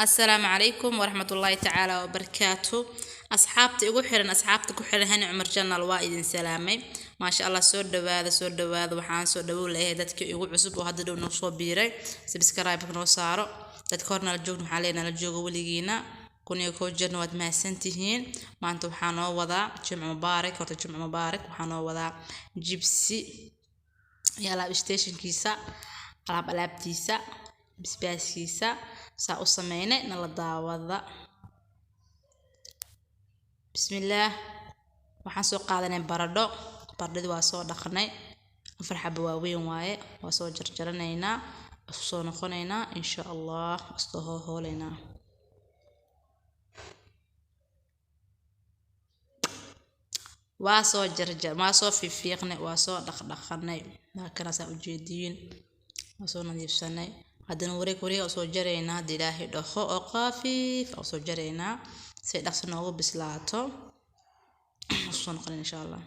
السلام عليكم ورحمة الله تعالى وبركاته. أصحابتي ugu xiran asxaabta ku xiran hani Umar Channel waa idin salaamay ma sha Allah soo dhawaada waxaan soo dhawow leeyahay dadkii igu cusub oo hadda dhow noo soo biiray subscribe noo saaro dadka horna la joogno maxaa leenahay la joogo waligiina kun iyo koo jeer waad mahadsantihiin maanta waxaan noo wadaa Jimco Mubaarak waxaan noo wadaa jibsi yala stationkiisa alaabtiisa bisbaaskiisa saa u sameynay nala daawada bismillaah waxaan soo qaadanay baradhadii waa soo dhaqnay afar xabo waaweyn waaye waa soo jarjaranaynaa isku soo noqonaynaa insha Allah isoo hooleynaa waa soo waa soo fiiqnay waa soo dhaqnay markana saa u jeediin waa soo nadiifsanay haddana wareeg soo jareynaa hadii Ilaahay dhaho oo qafiif oo soo jareynaa si dhaqso noogu bislaato soo noqon insha Allah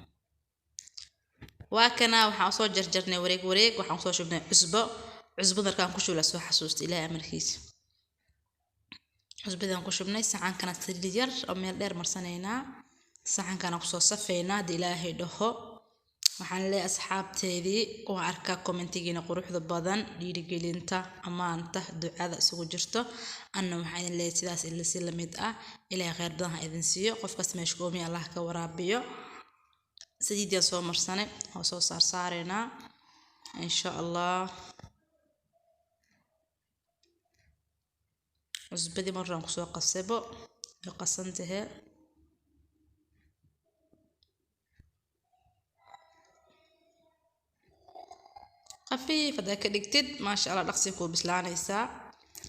waa kana waxaan soo jarjarnay wareeg waxaan soo shubnay cusbo markaan ku shubla soo xasuustay Ilaahay amarkiisa cusbadan ku shubnay saxan kana saliid yar oo meel dheer marsaneynaa saxan kana ku soo safeynaa hadii Ilaahay dhaho waxaan leeyahay asxaabteedii oo arka commentigiina quruxda badan dhiirigelinta amaanta ducada isugu jirto anna waxaan leeyahay sidaas ila si lamid ah Ilaahay khayr badan ha idin siiyo qofkas meesha goomi Allah ka waraabiyo saliidan soo marsanay oo soo saarayna insha Allah cusbadii marran ku soo qasabo qasantahay خفيف هذا كدقتد ما شاء الله دقسي كو بسلانيسا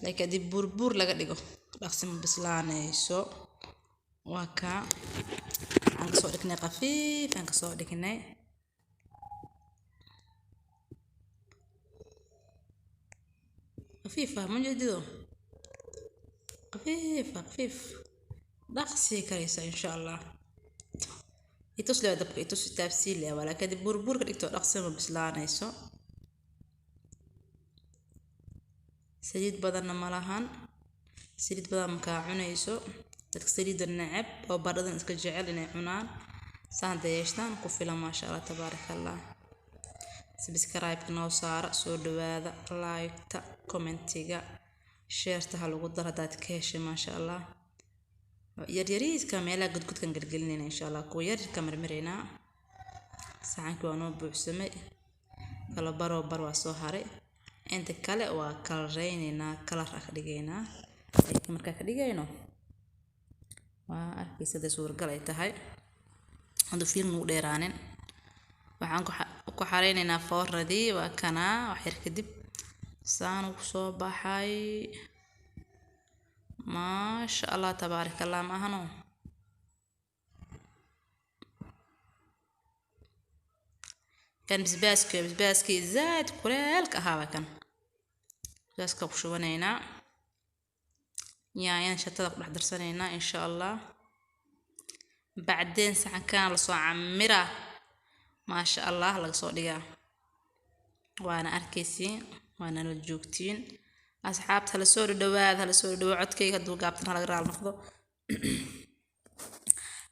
لكن دي بور laga dhigo daqsi ma bislaanayso waa ka aan soo dhignay qafiif aan soo dhignay خفيفه ma jadido خفيف daqsi karaysa insha Allah itus la dabka itus taabsiil leh wala kadib buur ka dhigto daqsi ma bislaanayso saliid badan ma lahan saliid badan ma ka cunayso dadka saliid nacab oo baradhan iska jecel inay cunaan saan dayeeshtaan ku filan ma sha Allah tabarakallah subscribe noo saara soo dhawaada like-ta commentiga share-ta lagu daro dad ka heshay ma sha Allah yariiska meelaha gudkan galgalinayna insha Allah ku yar ka marmarayna saxanka waa noo buuxsamay kala baro waa soo haray inta kale waa kala kalar dhigayna marka ka dhigayno waa arkaysa suurgal ay tahay hadu fiirin u dheeraanin waxaan ku xareynaa foorradii waa kana wax yar kadib saan ku soo baxay ma sha Allah tabarakallah ma ahano kan bisbaaski zaad kuleelka ahaa kan bisbaaska ku shubanayna yaayaan shatada ku dhaxdarsanayna insha Allah bacdeen saxankan la soo camira ma sha Allah laga soo dhigaa waana arkaysiin waana la joogtiin asxaabta la soo dhawaad codkayga duu gaabtan laga raal noqdo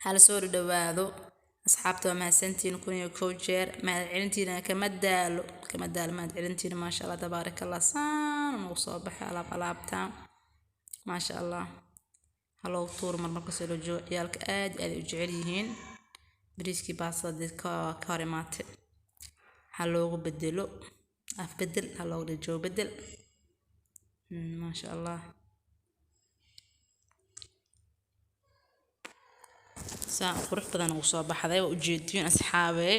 hala soo dhawaado asxaabta ma santiin kun iyo koo jeer ma cilintiina kama daalo ma cilintiina ma sha Allah tabarakallah saan oo soo baxay alaabta ma sha Allah halo tuur marka soo loo ciyalka aad u jecel yihiin bariiski baasada dadka ka horimaatay haloogu bedelo af bedel haloogu dhajo bedel ma sha Allah saa qurux badan ugu soo baxday oo ujeediyeen asxaabay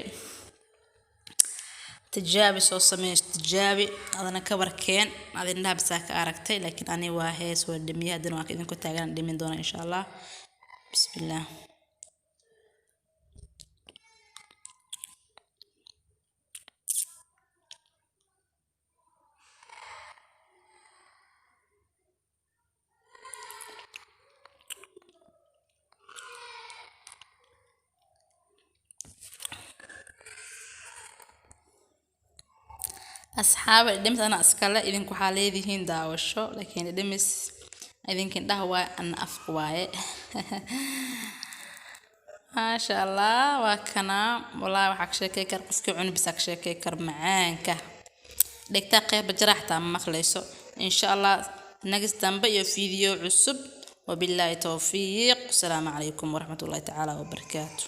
tijaabi soo sameeyay tijaabi adana ka warkeen adina habsa ka aragtay laakiin ani waa hees oo dhimiya hadana waa idin ku taagan dhimin doona insha Allah bismillah أصحاب الدمس أنا أسكلا إذن كحالي ذهين داوشو لكن الدمس idinka indhaha waa an afka waaye maasha allah waa kana wallahi waxa ka sheekay kar qofkii cuni bisa ka sheekay kar macaanka dhigta qayb jaraxta ma maqlayso insha allah next dambe iyo video cusub wabillahi tawfiiq assalamu alaykum warahmatullahi ta'ala wabarakatuh